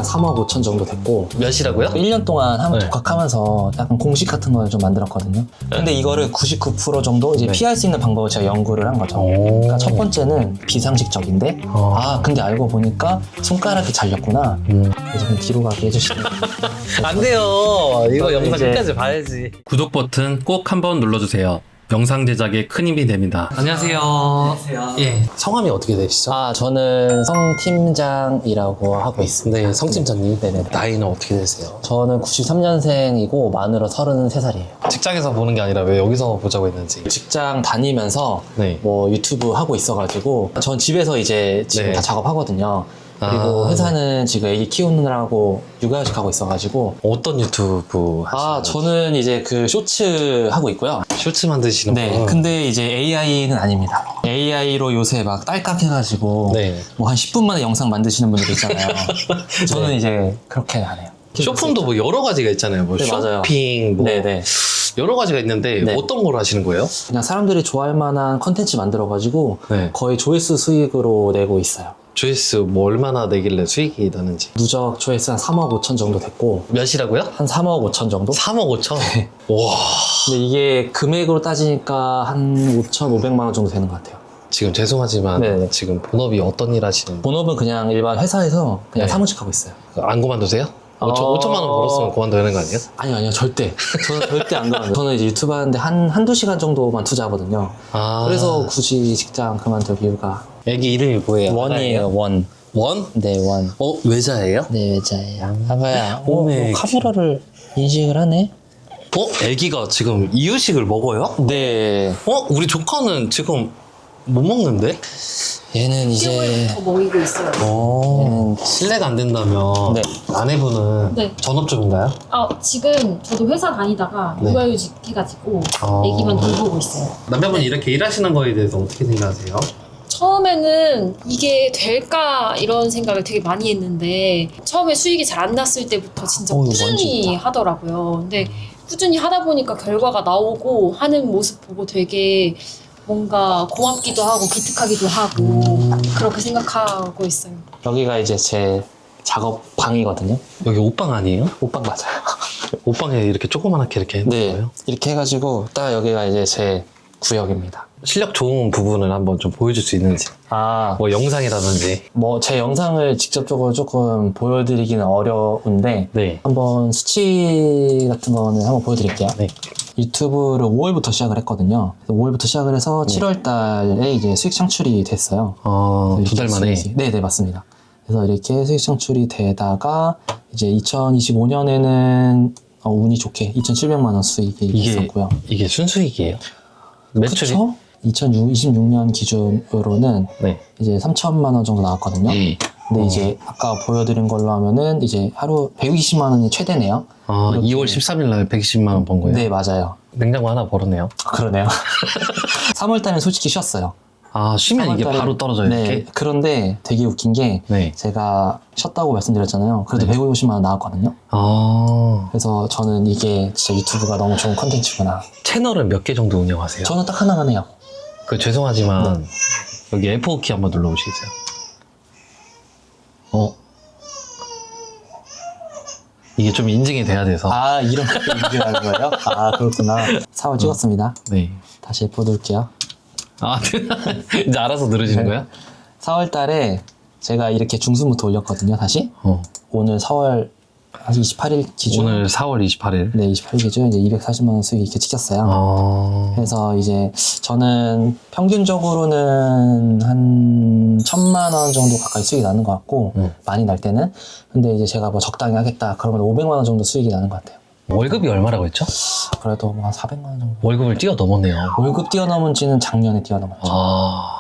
한 3억 5천 정도 됐고 몇이라고요? 1년 동안 한번 네. 독학하면서 약간 공식 같은 걸 좀 만들었거든요. 근데 이거를 99% 정도 이제 네. 피할 수 있는 방법을 제가 연구를 한 거죠. 오. 그러니까 첫 번째는 비상식적인데 근데 알고 보니까 손가락이 잘렸구나. 이제 그냥 뒤로 가게 해주시면 안 돼요. 이거 영상 이제- 끝까지 봐야지. 구독 버튼 꼭 한번 눌러주세요. 영상 제작에 큰 힘이 됩니다. 안녕하세요. 예. 성함이 어떻게 되시죠? 저는 성팀장이라고 하고 있습니다. 네, 성팀장님. 네네. 나이는 어떻게 되세요? 저는 93년생이고 만으로 33살이에요. 직장에서 보는 게 아니라 왜 여기서 보자고 했는지. 직장 다니면서 네. 뭐 유튜브 하고 있어가지고 전 집에서 이제 지금 네. 다 작업하거든요. 그리고 회사는 지금 애기 키우느라고 육아휴직 하고 있어가지고 어떤 유튜브 하시는 거죠? 저는 이제 그 쇼츠 하고 있고요. 쇼츠 만드시는 네, 분? 근데 이제 AI는 아닙니다. AI로 요새 막 딸깍 해가지고 네. 뭐 한 10분 만에 영상 만드시는 분들 있잖아요. 저는 이제 그렇게 안 해요. 쇼품도 뭐 여러 가지가 있잖아요. 뭐 네, 맞아요. 쇼핑, 뭐 네네. 여러 가지가 있는데 네. 어떤 걸 하시는 거예요? 그냥 사람들이 좋아할 만한 컨텐츠 만들어가지고 네. 거의 조회수 수익으로 내고 있어요. 조회수 뭐 얼마나 내길래 수익이 나는지. 누적 조회수 한 3억 5천 정도 됐고 몇이라고요? 한 3억 5천 정도? 3억 5천? 네. 와. 근데 이게 금액으로 따지니까 한 5,500만 원 정도 되는 것 같아요. 지금 죄송하지만 네네. 지금 본업이 어떤 일 하시는? 본업은 그냥 일반 회사에서 그냥 네. 사무직 하고 있어요. 안 그만두세요? 5천만 원 벌었으면 그만둬야 하는 거 아니에요? 아니요, 절대. 저는 절대 안 그만둬요. 저는 이제 유튜브 하는데 한두 시간 정도만 투자하거든요. 아. 그래서 굳이 직장 그만둘 이유가 애기 이름이 뭐예요? 원이에요, 원. 원? 네, 원. 외자예요? 네, 외자예요. 아가야, 오메. 카메라를 인식을 하네? 애기가 지금 이유식을 먹어요? 네. 우리 조카는 지금 못 먹는데? 얘는 이제 더 먹이고 있어요. 얘는 실례가 안 된다면 네. 아내분은 네. 전업주부인가요? 지금 저도 회사 다니다가 네. 육아휴직 해가지고 애기만 돌보고 있어요. 남편분이 이렇게 일하시는 거에 대해서 어떻게 생각하세요? 처음에는 이게 될까 이런 생각을 되게 많이 했는데 처음에 수익이 잘 안 났을 때부터 진짜 이거 꾸준히 완전 하더라고요. 근데 꾸준히 하다 보니까 결과가 나오고 하는 모습 보고 되게 뭔가 고맙기도 하고 기특하기도 하고 그렇게 생각하고 있어요. 여기가 이제 제 작업 방이거든요. 여기 옷방 아니에요? 옷방 맞아요. 옷방에 이렇게 조그맣게 이렇게 해놓은 네. 거예요? 이렇게 해가지고 딱 여기가 이제 제 구역입니다. 실력 좋은 부분을 한번 좀 보여줄 수 있는지 뭐 영상이라든지. 뭐 제 영상을 직접적으로 조금 보여드리기는 어려운데 네. 한번 수치 같은 거는 한번 보여드릴게요. 네. 유튜브를 5월부터 시작을 했거든요. 5월부터 시작을 해서 7월 달에 이제 수익 창출이 됐어요. 2달 만에. 네, 맞습니다. 그래서 이렇게 수익 창출이 되다가 이제 2025년에는 운이 좋게 2,700만 원 수익이 있었고요. 이게 순수익이에요? 매출이? 그쵸? 2026년 기준으로는 네. 이제 3천만 원 정도 나왔거든요. 근데 이제 아까 보여드린 걸로 하면은 이제 하루 120만 원이 최대네요. 2월 13일 날 120만 원 번 거예요? 네, 맞아요. 냉장고 하나 벌었네요. 그러네요. 3월 달엔 솔직히 쉬었어요. 쉬면 이게 3월 달에- 바로 떨어져요, 네, 이렇게? 그런데 되게 웃긴 게 네. 제가 쉬었다고 말씀드렸잖아요. 그래도 네. 150만 원 나왔거든요. 그래서 저는 이게 진짜 유튜브가 너무 좋은 컨텐츠구나. 채널은 몇 개 정도 운영하세요? 저는 딱 하나만 해요. 죄송하지만 여기 F5 키 한번 눌러보시겠어요? 이게 좀 인증이 돼야 돼서. 이런 거 인증하는 거예요? 그렇구나. 4월 찍었습니다. 네. 다시 F 누를게요. 이제 알아서 누르시는 거예요? 4월 달에 제가 이렇게 중순부터 올렸거든요, 다시. 오늘 4월 28일 기준. 오늘 4월 28일. 네, 28일 기준 이제 240만 원 수익 이렇게 찍혔어요. 그래서 이제 저는 평균적으로는 한 1,000만 원 정도 가까이 수익이 나는 것 같고, 많이 날 때는. 근데 이제 제가 뭐 적당히 하겠다, 그러면 500만 원 정도 수익이 나는 것 같아요. 월급이 얼마라고 했죠? 그래도 뭐 한 400만 원 정도. 월급을 뛰어넘었네요. 월급 뛰어넘은 지는 작년에 뛰어넘었죠.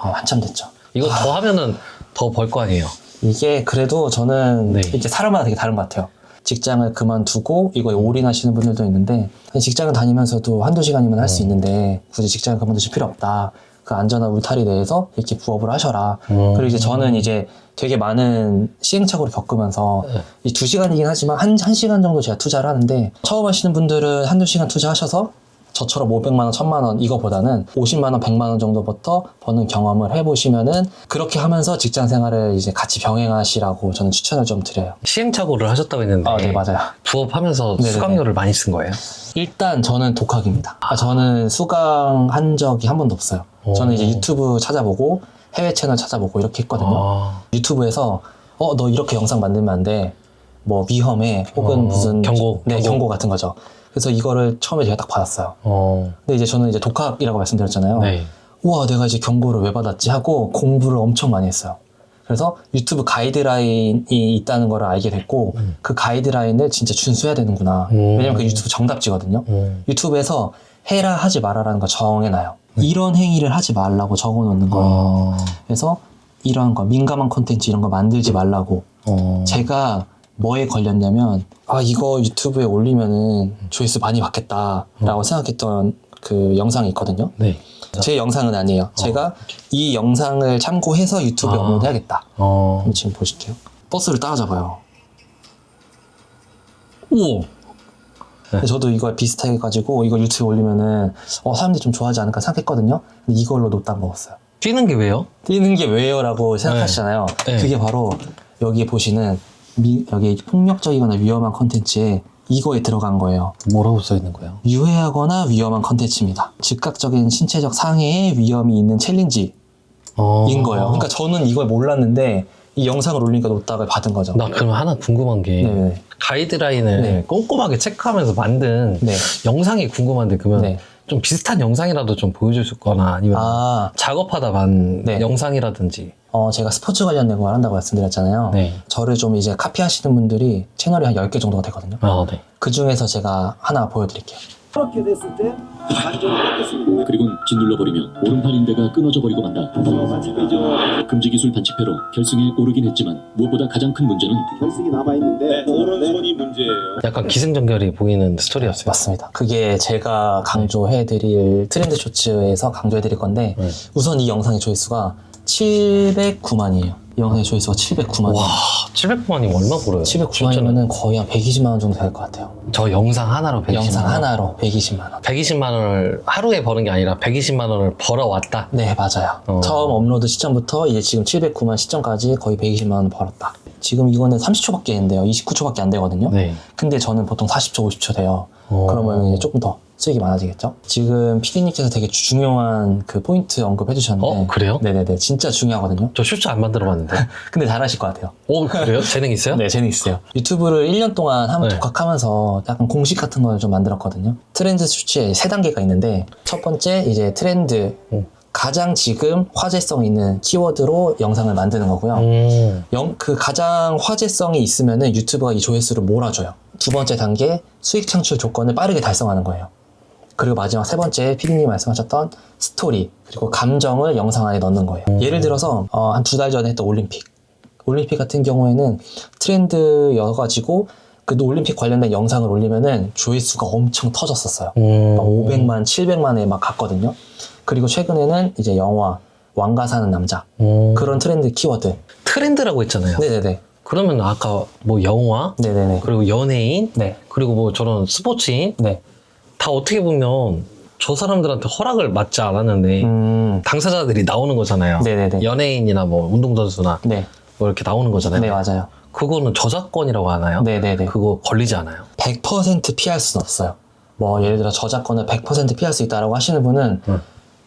네, 한참 됐죠. 이거 더 하면은 더 벌 거 아니에요? 이게 그래도 저는 네. 이제 사람마다 되게 다른 것 같아요. 직장을 그만두고 이거에 올인하시는 분들도 있는데 직장을 다니면서도 한두 시간이면 할 수 있는데 굳이 직장을 그만두실 필요 없다. 그 안전한 울타리 내에서 이렇게 부업을 하셔라. 그리고 이제 저는 이제 되게 많은 시행착오를 겪으면서 이 2시간이긴 하지만 한 시간 정도 제가 투자를 하는데 처음 하시는 분들은 한두 시간 투자하셔서 저처럼 500만 원, 1000만 원 이거보다는 50만 원, 100만 원 정도부터 버는 경험을 해보시면은 그렇게 하면서 직장 생활을 이제 같이 병행하시라고 저는 추천을 좀 드려요. 시행착오를 하셨다고 했는데 아, 네, 맞아요. 부업하면서 네네네. 수강료를 많이 쓴 거예요? 일단 저는 독학입니다. 저는 수강한 적이 한 번도 없어요. 저는 이제 유튜브 찾아보고 해외 채널 찾아보고 이렇게 했거든요. 아, 유튜브에서 너 이렇게 영상 만들면 안 돼. 뭐 위험해. 혹은 무슨 경고. 네, 경고 같은 거죠. 그래서 이거를 처음에 제가 딱 받았어요. 근데 이제 저는 이제 독학이라고 말씀드렸잖아요. 네. 우와, 내가 이제 경고를 왜 받았지 하고 공부를 엄청 많이 했어요. 그래서 유튜브 가이드라인이 있다는 걸 알게 됐고 그 가이드라인을 진짜 준수해야 되는구나. 왜냐면 그 유튜브 정답지거든요. 유튜브에서 해라 하지 말아라는 거 정해놔요. 이런 행위를 하지 말라고 적어놓는 거예요. 그래서 이런 거 민감한 콘텐츠 이런 거 만들지 말라고. 제가 뭐에 걸렸냐면 이거 유튜브에 올리면은 조회수 많이 받겠다라고 생각했던 그 영상이 있거든요. 네. 제 영상은 아니에요. 제가 이 영상을 참고해서 유튜브에 업로드 해야겠다. 지금 보실게요. 버스를 따라잡아요. 오! 근데 저도 이걸 비슷해가지고 이거 유튜브에 올리면은 사람들이 좀 좋아하지 않을까 생각했거든요. 근데 이걸로 노딱 먹었어요. 뛰는 게 왜요? 뛰는 게 왜요? 라고 생각하시잖아요. 네. 그게 바로 여기에 보시는 여기 폭력적이거나 위험한 컨텐츠에 이거에 들어간 거예요. 뭐라고 써 있는 거예요? 유해하거나 위험한 컨텐츠입니다. 즉각적인 신체적 상해의 위험이 있는 챌린지인 거예요. 그러니까 저는 이걸 몰랐는데 이 영상을 올리니까 노딱을 받은 거죠. 나 그럼 하나 궁금한 게 네네. 가이드라인을 네. 꼼꼼하게 체크하면서 만든 네. 영상이 궁금한데 그러면 네. 좀 비슷한 영상이라도 좀 보여줄 수 있거나 아니면 작업하다 만 네. 영상이라든지 제가 스포츠 관련된 걸 한다고 말씀드렸잖아요. 네. 저를 좀 이제 카피하시는 분들이 채널이 한 10개 정도가 되거든요. 네. 그 중에서 제가 하나 보여드릴게요. 그렇게 됐을 때 완전히 꺾였습니다. 그리고 짓눌러버리며 오른팔 인대가 끊어져 버리고 만다. 마찬가지죠. 금지 기술 반칙패로 결승에 오르긴 했지만 무엇보다 가장 큰 문제는 결승이 남아있는데 오른손이 문제예요. 약간 기승전결이 보이는 스토리였어요. 맞습니다. 그게 제가 강조해드릴 트렌드 쇼츠에서 강조해드릴 건데 우선 이 영상의 조회수가 709만이에요. 이 영상의 조회수가 709만이에요. 와, 700만이 얼마 벌어요? 709만이면은 거의 한 120만 원 정도 될 것 같아요. 저 영상 하나로 120만 영상 원. 하나로 120만 원. 120만 원을 하루에 버는 게 아니라 120만 원을 벌어왔다. 네, 맞아요. 처음 업로드 시점부터 이제 지금 709만 시점까지 거의 120만 원 벌었다. 지금 이거는 30초밖에 안 돼요. 29초밖에 안 되거든요. 네. 근데 저는 보통 40초, 50초 돼요. 그러면 이제 조금 더 수익이 많아지겠죠? 지금 PD님께서 되게 중요한 그 포인트 언급해 주셨는데. 그래요? 네네네. 진짜 중요하거든요. 저 쇼츠 안 만들어 봤는데. 근데 잘하실 것 같아요. 그래요? 재능 있어요? 네, 재능 있어요. 유튜브를 1년 동안 한번 네. 독학하면서 약간 공식 같은 걸 좀 만들었거든요. 트렌드 수치에 3단계가 있는데 첫 번째 이제 트렌드 가장 지금 화제성 있는 키워드로 영상을 만드는 거고요. 그 가장 화제성이 있으면은 유튜버가 이 조회수를 몰아줘요. 두 번째 단계 수익 창출 조건을 빠르게 달성하는 거예요. 그리고 마지막 세 번째 피디님이 말씀하셨던 스토리 그리고 감정을 영상 안에 넣는 거예요. 예를 들어서 한 2달 전에 했던 올림픽 같은 경우에는 트렌드여가지고 그 올림픽 관련된 영상을 올리면은 조회수가 엄청 터졌었어요. 막 500만, 700만에 막 갔거든요. 그리고 최근에는 이제 영화 왕가 사는 남자 그런 트렌드 키워드. 트렌드라고 했잖아요. 네네네. 그러면 아까 뭐 영화, 네네네. 그리고 연예인, 네. 그리고 뭐 저런 스포츠인 네. 다 어떻게 보면 저 사람들한테 허락을 받지 않았는데 당사자들이 나오는 거잖아요. 네네네. 연예인이나 뭐 운동선수나 네. 뭐 이렇게 나오는 거잖아요. 네, 맞아요. 그거는 저작권이라고 하나요? 네네네. 그거 걸리지 않아요? 100% 피할 수는 없어요. 뭐 예를 들어 저작권을 100% 피할 수 있다라고 하시는 분은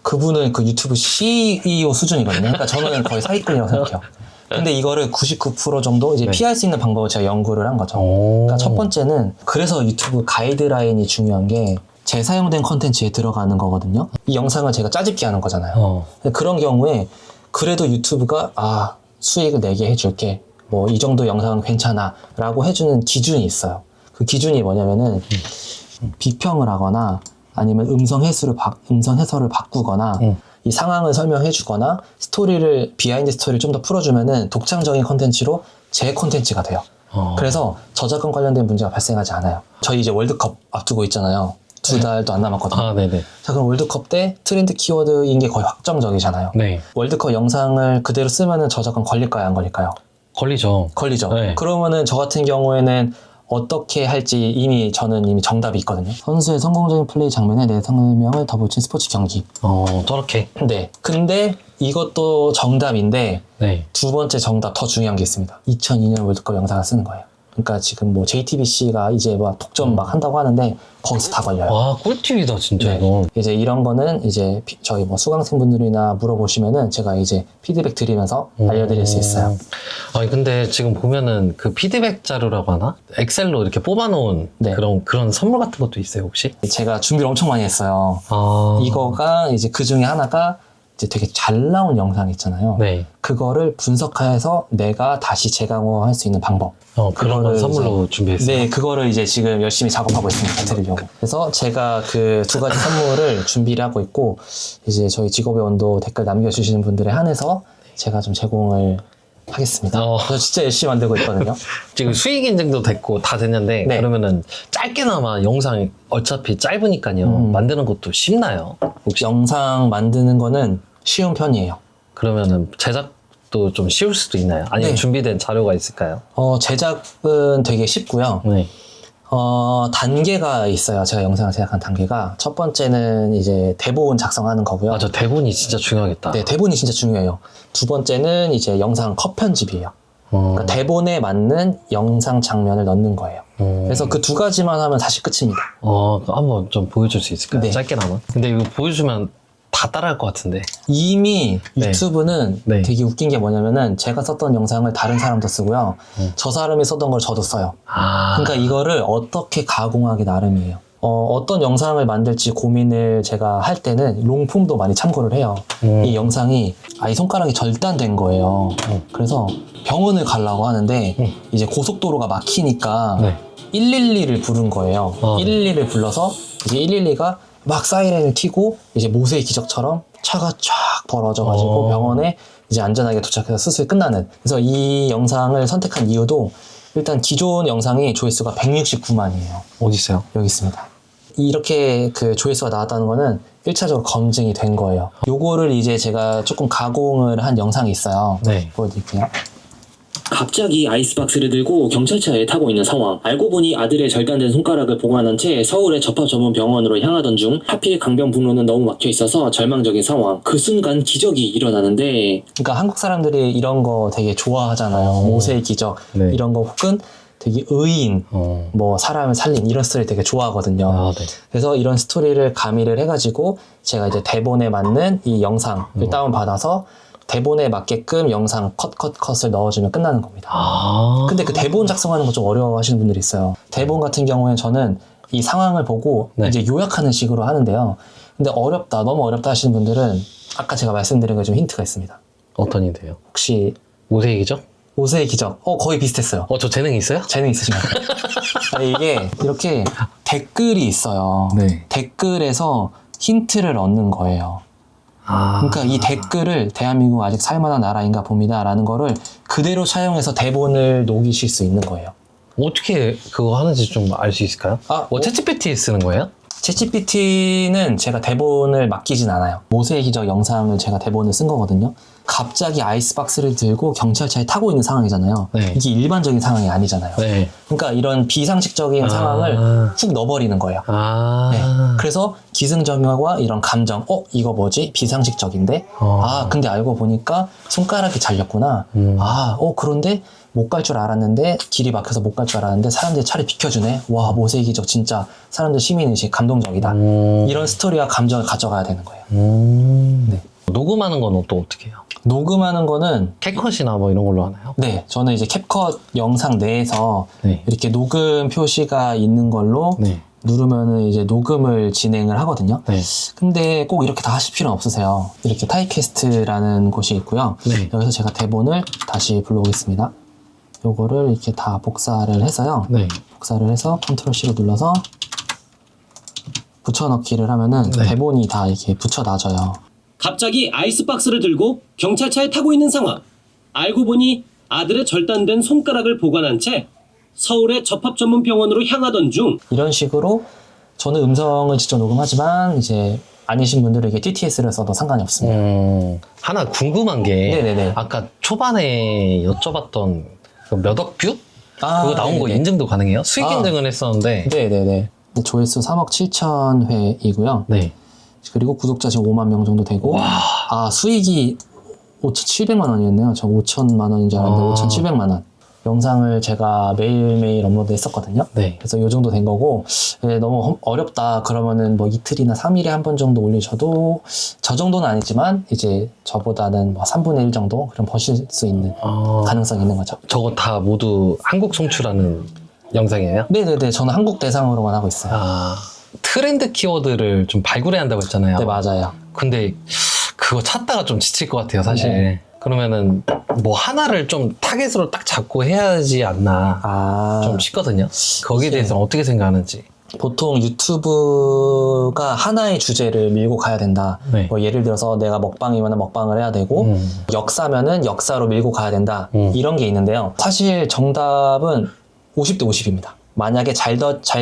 그분은 그 유튜브 CEO 수준이거든요. 그러니까 저는 거의 사기꾼이라고 생각해요. 근데 이거를 99% 정도 이제 네. 피할 수 있는 방법을 제가 연구를 한 거죠. 그러니까 첫 번째는 그래서 유튜브 가이드라인이 중요한 게 재사용된 컨텐츠에 들어가는 거거든요. 이 영상을 제가 짜집기 하는 거잖아요. 그런 경우에 그래도 유튜브가 수익을 내게 해줄게. 뭐 이 정도 영상은 괜찮아 라고 해주는 기준이 있어요. 그 기준이 뭐냐면은 비평을 하거나 아니면 음성 해설을 바꾸거나 이 상황을 설명해 주거나 비하인드 스토리를 좀 더 풀어주면은 독창적인 컨텐츠로 제 컨텐츠가 돼요. 그래서 저작권 관련된 문제가 발생하지 않아요. 저희 이제 월드컵 앞두고 있잖아요. 2달도 안 남았거든요. 네네. 자, 그럼 월드컵 때 트렌드 키워드인 게 거의 확정적이잖아요. 네. 월드컵 영상을 그대로 쓰면은 저작권 걸릴까요? 안 걸릴까요? 걸리죠. 걸리죠. 네. 그러면은 저 같은 경우에는 어떻게 할지 저는 이미 정답이 있거든요. 선수의 성공적인 플레이 장면에 내 설명을 더 붙인 스포츠 경기. 저렇게. 네. 근데 이것도 정답인데 네. 두 번째 정답 더 중요한 게 있습니다. 2002년 월드컵 영상을 쓰는 거예요. 그러니까 지금 뭐 JTBC가 이제 막 독점 막 한다고 하는데 거기서 다 걸려요. 와, 꿀팁이다, 진짜, 네. 이거. 이제 이런 거는 이제 저희 뭐 수강생분들이나 물어보시면은 제가 이제 피드백 드리면서 알려드릴 수 있어요. 아니, 근데 지금 보면은 그 피드백 자료라고 하나? 엑셀로 이렇게 뽑아놓은 네. 그런 선물 같은 것도 있어요, 혹시? 제가 준비를 엄청 많이 했어요. 아. 이거가 이제 그 중에 하나가 이제 되게 잘 나온 영상 있잖아요. 네. 그거를 분석해서 내가 다시 재강화할 수 있는 방법. 그런 건 그거를 선물로 준비했어요. 네, 그거를 이제 지금 열심히 작업하고 있습니다. 드리려고. 그래서 제가 그 두 가지 선물을 준비를 하고 있고, 이제 저희 직업의 온도 댓글 남겨주시는 분들에 한해서 제가 좀 제공을 하겠습니다. 그래서 진짜 열심히 만들고 있거든요. 지금 수익 인증도 됐고 다 됐는데 네. 그러면은 짧게나마 영상 어차피 짧으니까요. 만드는 것도 쉽나요? 혹시? 영상 만드는 거는 쉬운 편이에요. 그러면은 제작도 좀 쉬울 수도 있나요? 아니면 네. 준비된 자료가 있을까요? 제작은 되게 쉽고요. 네. 단계가 있어요. 제가 영상을 제작한 단계가. 첫 번째는 이제 대본 작성하는 거고요. 저 대본이 진짜 중요하겠다. 네, 대본이 진짜 중요해요. 두 번째는 이제 영상 컷 편집이에요. 그러니까 대본에 맞는 영상 장면을 넣는 거예요. 그래서 그 두 가지만 하면 사실 끝입니다. 한번 좀 보여줄 수 있을까요? 네. 짧게나마. 근데 이거 보여주면 다 따라할 것 같은데. 이미 네. 유튜브는 네. 되게 웃긴 게 뭐냐면은 제가 썼던 영상을 다른 사람도 쓰고요. 저 사람이 썼던 걸 저도 써요. 그러니까 이거를 어떻게 가공하기 나름이에요. 어떤 영상을 만들지 고민을 제가 할 때는 롱폼도 많이 참고를 해요. 이 영상이 아예 손가락이 절단된 거예요. 그래서 병원을 가려고 하는데 이제 고속도로가 막히니까 네. 112를 부른 거예요. 네. 112를 불러서 이제 112가 막 사이렌을 켜고 이제 모세의 기적처럼 차가 쫙 벌어져가지고 병원에 이제 안전하게 도착해서 수술이 끝나는. 그래서 이 영상을 선택한 이유도 일단 기존 영상이 조회수가 169만이에요. 어디 있어요? 여기 있습니다. 이렇게 그 조회수가 나왔다는 거는 1차적으로 검증이 된 거예요. 요거를 이제 제가 조금 가공을 한 영상이 있어요. 네. 보여드릴게요. 갑자기 아이스박스를 들고 경찰차에 타고 있는 상황. 알고 보니 아들의 절단된 손가락을 보관한 채 서울의 접합 전문 병원으로 향하던 중 하필 강변북로는 너무 막혀 있어서 절망적인 상황. 그 순간 기적이 일어나는데 그러니까 한국 사람들이 이런 거 되게 좋아하잖아요. 모세의 기적 네. 이런 거 혹은 되게 의인 뭐 사람을 살린 이런 스토리 되게 좋아하거든요. 네. 그래서 이런 스토리를 가미를 해가지고 제가 이제 대본에 맞는 이 영상을 다운받아서 대본에 맞게끔 영상 컷을 넣어주면 끝나는 겁니다. 근데 그 대본 작성하는 거 좀 어려워하시는 분들이 있어요. 대본 같은 경우에 저는 이 상황을 보고 네. 이제 요약하는 식으로 하는데요. 근데 너무 어렵다 하시는 분들은 아까 제가 말씀드린 거에 좀 힌트가 있습니다. 어떤 일이에요? 혹시 모세의 기적? 모세의 기적? 거의 비슷했어요. 저 재능 있어요? 재능 있으신가요? 아니, 이게 이렇게 댓글이 있어요. 네. 댓글에서 힌트를 얻는 거예요. 그러니까 이 댓글을 대한민국 아직 살만한 나라인가 봅니다 라는 거를 그대로 차용해서 대본을 녹이실 수 있는 거예요. 어떻게 그거 하는지 좀 알 수 있을까요? 챗GPT 쓰는 거예요? 챗GPT는 제가 대본을 맡기진 않아요. 모세의 기적 영상을 제가 대본을 쓴 거거든요. 갑자기 아이스박스를 들고 경찰차에 타고 있는 상황이잖아요. 네. 이게 일반적인 상황이 아니잖아요. 네. 그러니까 이런 비상식적인 상황을 훅 넣어버리는 거예요. 네. 그래서 기승전결과 이런 감정, 이거 뭐지? 비상식적인데? 근데 알고 보니까 손가락이 잘렸구나. 그런데 못 갈 줄 알았는데, 길이 막혀서 못 갈 줄 알았는데, 사람들이 차를 비켜주네? 와, 모세의 기적 진짜 사람들 시민의식 감동적이다. 이런 스토리와 감정을 가져가야 되는 거예요. 네. 녹음하는 건 또 어떻게 해요? 녹음하는 거는 캡컷이나 뭐 이런 걸로 하나요? 네, 저는 이제 캡컷 영상 내에서 네. 이렇게 녹음 표시가 있는 걸로 네. 누르면은 이제 녹음을 진행을 하거든요. 네. 근데 꼭 이렇게 다 하실 필요는 없으세요. 이렇게 타이캐스트라는 곳이 있고요. 네. 여기서 제가 대본을 다시 불러오겠습니다. 요거를 이렇게 다 복사를 해서요. 네. 복사를 해서 컨트롤 C로 눌러서 붙여넣기를 하면은 네. 대본이 다 이렇게 붙여놔져요. 갑자기 아이스박스를 들고 경찰차에 타고 있는 상황. 알고 보니 아들의 절단된 손가락을 보관한 채 서울의 접합 전문 병원으로 향하던 중 이런 식으로 저는 음성을 직접 녹음하지만 이제 아니신 분들에게 TTS를 써도 상관이 없습니다. 하나 궁금한 게 네네네. 아까 초반에 여쭤봤던 그 몇 억 뷰? 그거 나온 거 네네네. 인증도 가능해요? 수익 아. 인증은 했었는데. 네네네. 조회수 3억 7천 회이고요. 네. 그리고 구독자 지금 5만 명 정도 되고, 수익이 5,700만 원이었네요. 저 5천만 원인 줄 알았는데 5,700만 원. 영상을 제가 매일매일 업로드 했었거든요. 네. 그래서 요 정도 된 거고, 너무 어렵다 그러면은 뭐 이틀이나 3일에 한 번 정도 올리셔도 저 정도는 아니지만 이제 저보다는 뭐 3분의 1 정도 그럼 버실 수 있는 가능성이 있는 거죠. 저거 다 모두 한국 송출하는 영상이에요? 네네네. 저는 한국 대상으로만 하고 있어요. 트렌드 키워드를 좀 발굴해야 한다고 했잖아요. 네, 맞아요. 근데 그거 찾다가 좀 지칠 것 같아요, 사실. 네. 그러면은 뭐 하나를 좀 타겟으로 딱 잡고 해야지 않나 좀 싶거든요. 거기에 대해서 어떻게 생각하는지. 보통 유튜브가 하나의 주제를 밀고 가야 된다. 네. 뭐 예를 들어서 내가 먹방이면 먹방을 해야 되고 역사면은 역사로 밀고 가야 된다. 이런 게 있는데요. 사실 정답은 50대 50입니다. 만약에 잘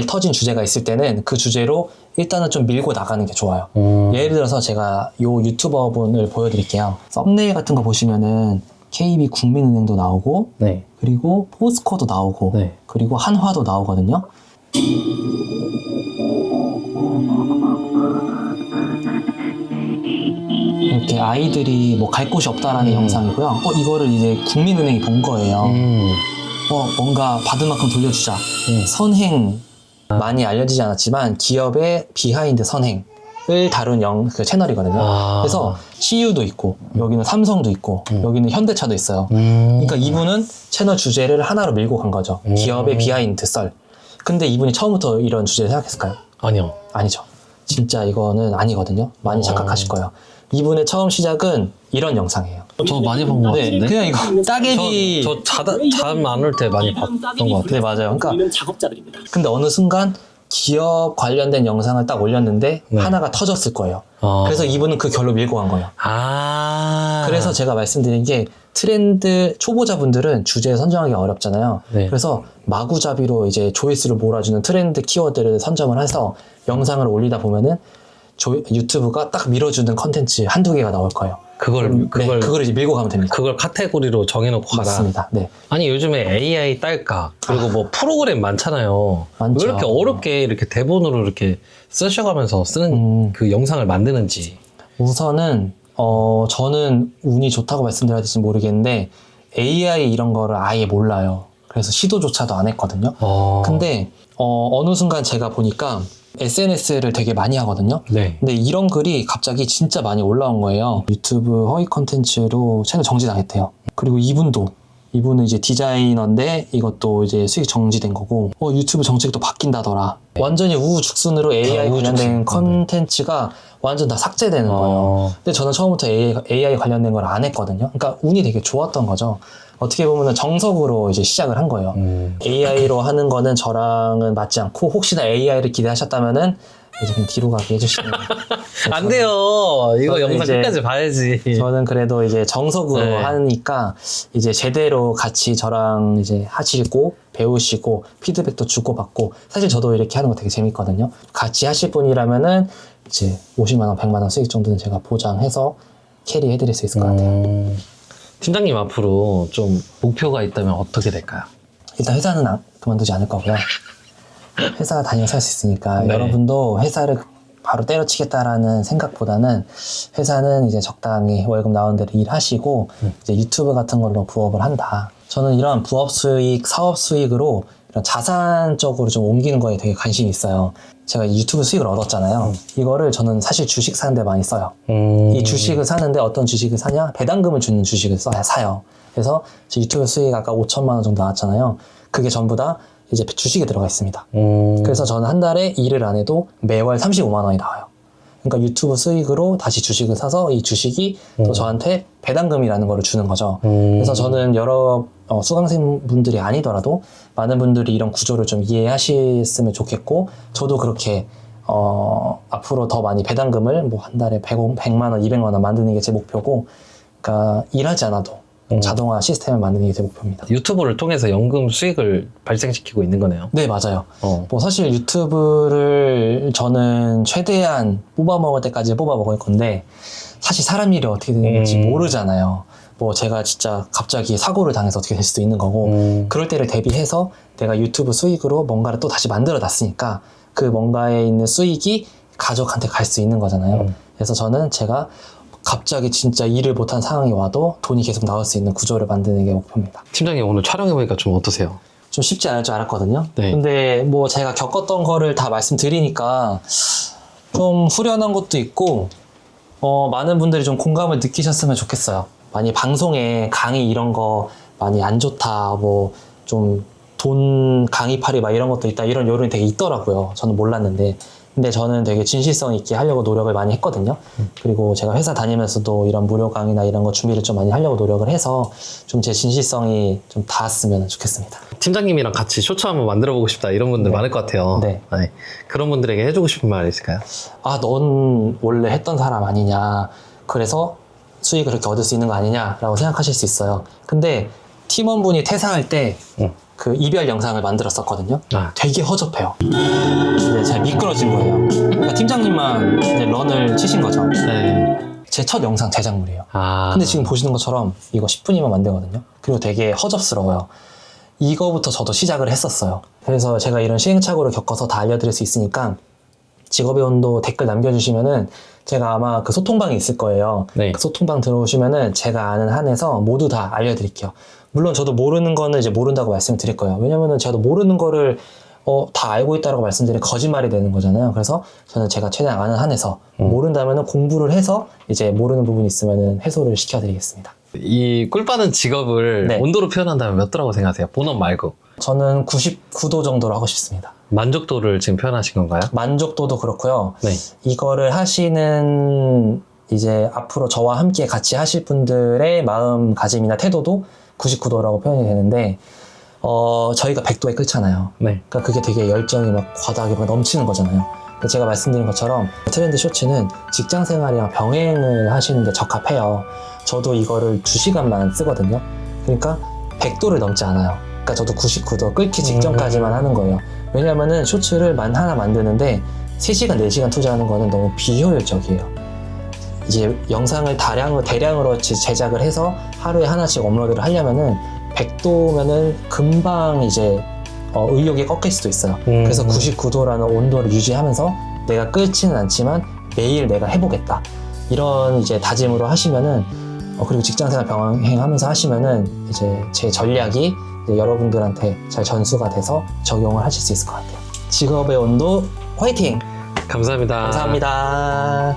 터진 주제가 있을 때는 그 주제로 일단은 좀 밀고 나가는 게 좋아요. 예를 들어서 제가 요 유튜버분을 보여드릴게요. 썸네일 같은 거 보시면은 KB 국민은행도 나오고 네. 그리고 포스코도 나오고 네. 그리고 한화도 나오거든요. 이렇게 아이들이 뭐 갈 곳이 없다라는 영상이고요. 이거를 이제 국민은행이 본 거예요. 뭔가 받은 만큼 돌려주자. 선행, 많이 알려지지 않았지만 기업의 비하인드 선행을 다룬 그 채널이거든요. 그래서 CU도 있고 여기는 삼성도 있고 여기는 현대차도 있어요. 그러니까 이분은 채널 주제를 하나로 밀고 간 거죠. 기업의 비하인드 썰. 근데 이분이 처음부터 이런 주제를 생각했을까요? 아니요. 아니죠. 진짜 이거는 아니거든요. 많이 착각하실 거예요. 이분의 처음 시작은 이런 영상이에요. 저 많이 본 것 같은데? 그냥 이거 따개비. 저 잠 안 올 때 많이 봤던 것 같아요. 네, 맞아요. 그러니까 우리는 작업자들입니다. 근데 어느 순간 기업 관련된 영상을 딱 올렸는데 하나가 터졌을 거예요. 그래서 이분은 그 결로 밀고 간 거예요. 그래서 제가 말씀드린 게 트렌드 초보자분들은 주제 선정하기 어렵잖아요. 네. 그래서 마구잡이로 이제 조회수를 몰아주는 트렌드 키워드를 선점을 해서 영상을 올리다 보면은 유튜브가 딱 밀어주는 컨텐츠 한두 개가 나올 거예요. 그걸 이제 밀고 가면 됩니다. 그걸 카테고리로 정해놓고 가라. 맞습니다. 네. 아니 요즘에 AI 딸까 그리고 뭐 프로그램 많잖아요. 많죠. 왜 이렇게 어렵게 이렇게 대본으로 이렇게 쓰셔가면서 쓰는 그 영상을 만드는지. 우선은 저는 운이 좋다고 말씀드려야 될지 모르겠는데 AI 이런 거를 아예 몰라요. 그래서 시도조차도 안 했거든요. 근데 어느 순간 제가 보니까 SNS를 되게 많이 하거든요. 네. 근데 이런 글이 갑자기 진짜 많이 올라온 거예요. 유튜브 허위 컨텐츠로 채널 정지당했대요. 그리고 이분은 이제 디자이너인데 이것도 이제 수익 정지된 거고 유튜브 정책도 바뀐다더라. 완전히 우후죽순으로 AI 관련된 컨텐츠가 완전 다 삭제되는 거예요. 근데 저는 처음부터 AI 관련된 걸 안 했거든요. 그러니까 운이 되게 좋았던 거죠. 어떻게 보면 정석으로 이제 시작을 한 거예요. AI로 하는 거는 저랑은 맞지 않고 혹시나 AI를 기대하셨다면은 이제 그냥 뒤로 가게 해주시면 안 돼요. 이거 영상 이제 끝까지 봐야지. 저는 그래도 이제 정석으로 네. 하니까 이제 제대로 같이 저랑 이제 하시고 배우시고 피드백도 주고받고 사실 저도 이렇게 하는 거 되게 재밌거든요. 같이 하실 분이라면은 이제 50만 원, 100만 원 수익 정도는 제가 보장해서 캐리해드릴 수 있을 것 같아요. 팀장님 앞으로 좀 목표가 있다면 어떻게 될까요? 일단 회사는 그만두지 않을 거고요. 회사 다녀서 할 수 있으니까 네. 여러분도 회사를 바로 때려치겠다라는 생각보다는 회사는 이제 적당히 월급 나오는 대로 일하시고 이제 유튜브 같은 걸로 부업을 한다. 저는 이런 부업 수익, 사업 수익으로 이런 자산 쪽으로 좀 옮기는 거에 되게 관심이 있어요. 제가 유튜브 수익을 얻었잖아요. 이거를 저는 사실 주식 사는데 많이 써요. 이 주식을 사는데 어떤 주식을 사냐? 배당금을 주는 주식을 사요. 그래서 제 유튜브 수익 아까 5천만 원 정도 나왔잖아요. 그게 전부 다 이제 주식에 들어가 있습니다. 그래서 저는 한 달에 일을 안 해도 매월 35만 원이 나와요. 그러니까 유튜브 수익으로 다시 주식을 사서 이 주식이 또 저한테 배당금이라는 거를 주는 거죠. 그래서 저는 여러 수강생분들이 아니더라도 많은 분들이 이런 구조를 좀 이해하셨으면 좋겠고 저도 그렇게 앞으로 더 많이 배당금을 뭐 한 달에 100만 원, 200만 원 만드는 게 제 목표고 그러니까 일하지 않아도 자동화 시스템을 만드는 게 제 목표입니다. 유튜브를 통해서 연금 수익을 발생시키고 있는 거네요. 네, 맞아요. 뭐 사실 유튜브를 저는 최대한 뽑아먹을 때까지 뽑아먹을 건데 사실 사람 일이 어떻게 되는지 모르잖아요. 뭐 제가 진짜 갑자기 사고를 당해서 어떻게 될 수도 있는 거고 그럴 때를 대비해서 내가 유튜브 수익으로 뭔가를 또 다시 만들어 놨으니까 그 뭔가에 있는 수익이 가족한테 갈 수 있는 거잖아요. 그래서 저는 제가 갑자기 진짜 일을 못한 상황이 와도 돈이 계속 나올 수 있는 구조를 만드는 게 목표입니다. 팀장님 오늘 촬영해보니까 좀 어떠세요? 좀 쉽지 않을 줄 알았거든요. 네. 근데 뭐 제가 겪었던 거를 다 말씀드리니까 좀 후련한 것도 있고 많은 분들이 좀 공감을 느끼셨으면 좋겠어요. 많이 방송에 강의 이런 거 많이 안 좋다, 뭐 좀 돈 강의팔이 막 이런 것도 있다, 이런 여론이 되게 있더라고요. 저는 몰랐는데. 근데 저는 되게 진실성 있게 하려고 노력을 많이 했거든요. 그리고 제가 회사 다니면서도 이런 무료 강의나 이런 거 준비를 좀 많이 하려고 노력을 해서 좀 제 진실성이 좀 닿았으면 좋겠습니다. 팀장님이랑 같이 쇼츠 한번 만들어보고 싶다 이런 분들 많을 것 같아요. 네. 그런 분들에게 해주고 싶은 말 있을까요? 아, 넌 원래 했던 사람 아니냐. 그래서 수익을 그렇게 얻을 수 있는 거 아니냐라고 생각하실 수 있어요. 근데 팀원분이 퇴사할 때 그 이별 영상을 만들었었거든요. 되게 허접해요. 근데 제가 미끄러진 거예요. 그러니까 팀장님만 이제 런을 치신 거죠. 네. 제 첫 영상 제작물이에요. 근데 지금 보시는 것처럼 이거 10분이면 만들거든요. 그리고 되게 허접스러워요. 이거부터 저도 시작을 했었어요. 그래서 제가 이런 시행착오를 겪어서 다 알려드릴 수 있으니까 직업의 온도 댓글 남겨주시면은 제가 아마 그 소통방이 있을 거예요. 네. 그 소통방 들어오시면은 제가 아는 한에서 모두 다 알려드릴게요. 물론 저도 모르는 거는 이제 모른다고 말씀드릴 거예요. 왜냐면은 저도 모르는 거를 다 알고 있다라고 말씀드리면 거짓말이 되는 거잖아요. 그래서 저는 제가 최대한 아는 한에서 모른다면은 공부를 해서 이제 모르는 부분이 있으면은 해소를 시켜드리겠습니다. 이 꿀빠는 직업을 네. 온도로 표현한다면 몇 도라고 생각하세요? 본업 말고. 저는 99도 정도로 하고 싶습니다. 만족도를 지금 표현하신 건가요? 만족도도 그렇고요. 네. 이거를 하시는 이제 앞으로 저와 함께 같이 하실 분들의 마음가짐이나 태도도 99도라고 표현이 되는데 저희가 100도에 끓잖아요. 네. 그러니까 그게 되게 열정이 막 과다하게 막 넘치는 거잖아요. 근데 제가 말씀드린 것처럼 트렌드 쇼츠는 직장 생활이랑 병행을 하시는 데 적합해요. 저도 이거를 2시간만 쓰거든요. 그러니까 100도를 넘지 않아요. 그러니까 저도 99도 끓기 직전까지만 하는 거예요. 왜냐면은 쇼츠를 하나 만드는데 3시간, 4시간 투자하는 거는 너무 비효율적이에요. 이제 영상을 대량으로 제작을 해서 하루에 하나씩 업로드를 하려면은 100도면은 금방 이제 의욕이 꺾일 수도 있어요. 그래서 99도라는 온도를 유지하면서 내가 끓지는 않지만 매일 내가 해보겠다. 이런 이제 다짐으로 하시면은 그리고 직장생활 병행하면서 하시면은 이제 제 전략이 이제 여러분들한테 잘 전수가 돼서 적용을 하실 수 있을 것 같아요. 직업의 온도 화이팅! 감사합니다. 감사합니다.